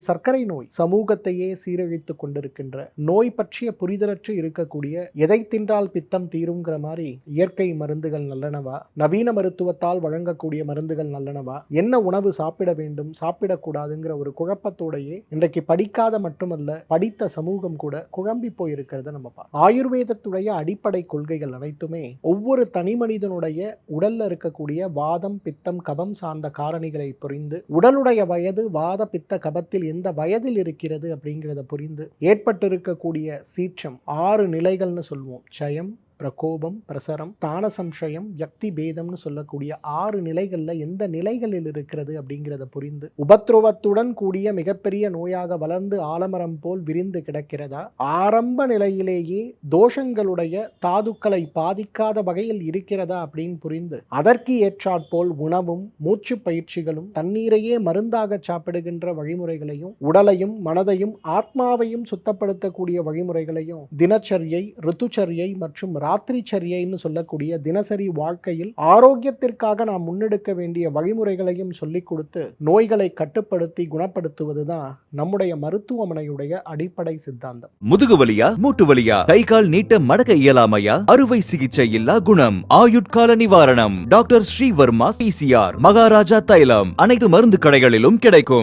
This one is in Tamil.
சர்க்கரை நோய் சமூகத்தையே சீரழித்துக் கொண்டிருக்கின்ற நோய் பற்றிய புரிதலற்று இருக்கக்கூடிய எதை தின்றால் பித்தம் தீருங்கிற மாதிரி இயற்கை மருந்துகள் நல்லனவா, நவீன மருத்துவத்தால் வழங்கக்கூடிய மருந்துகள் நல்லனவா, என்ன உணவு சாப்பிட வேண்டும் சாப்பிடக்கூடாதுங்கிற ஒரு குழப்பத்தோடையே இன்றைக்கு படிக்காத மட்டுமல்ல படித்த சமூகம் கூட குழம்பி போயிருக்கிறத நம்ம பார்ப்போம். ஆயுர்வேதத்துடைய அடிப்படை கொள்கைகள் அனைத்துமே ஒவ்வொரு தனி மனிதனுடைய உடல்ல இருக்கக்கூடிய வாதம் பித்தம் கபம் சார்ந்த காரணிகளை புரிந்து உடலுடைய வயது வாத பித்த கபத்தில் எந்த வயதில் இருக்கிறது அப்படிங்கிறத புரிந்து ஏற்பட்டிருக்கக்கூடிய சீற்றம் 6 நிலைகள்னு சொல்லுவோம். சயம், பிரகோபம், பிரசரம், தான சம்சயம், யக்தி பேதம்னு சொல்லக்கூடிய 6 நிலைகள்ல எந்த நிலைகளில் இருக்கிறது அப்படிங்கிறத புரிந்து உபத்ரவத்துடன் கூடிய மிகப்பெரிய நோயாக வளர்ந்து ஆலமரம் போல் விரிந்து கிடக்கிறதா, ஆரம்ப நிலையிலேயே தோஷங்களுடைய தாதுக்களை பாதிக்காத வகையில் இருக்கிறதா அப்படின்னு புரிந்து அதற்கு ஏற்றாற்போல் உணவும் மூச்சு பயிற்சிகளும் தண்ணீரையே மருந்தாக சாப்பிடுகின்ற வழிமுறைகளையும் உடலையும் மனதையும் ஆத்மாவையும் சுத்தப்படுத்தக்கூடிய வழிமுறைகளையும் தினச்சரியை, ரித்துச்சரியை மற்றும் ராத்திரி சரியைன்னு சொல்லக்கூடிய தினசரி வாழ்க்கையில் ஆரோக்கியத்திற்காக நாம் முன்னெடுக்க வேண்டிய வழிமுறைகளையும் சொல்லிக் கொடுத்து நோய்களை கட்டுப்படுத்தி குணப்படுத்துவதுதான் நம்முடைய மருத்துவமனையுடைய அடிப்படை சித்தாந்தம். முதுகு வலியா, மூட்டு வலியா, கை கால் நீட்ட மடக்க இயலாமையா, அறுவை சிகிச்சை இல்லா குணம், ஆயுட்கால நிவாரணம். டாக்டர் ஸ்ரீவர்மா PCR, மகாராஜா தைலம் அனைத்து மருந்து கடைகளிலும் கிடைக்கும்.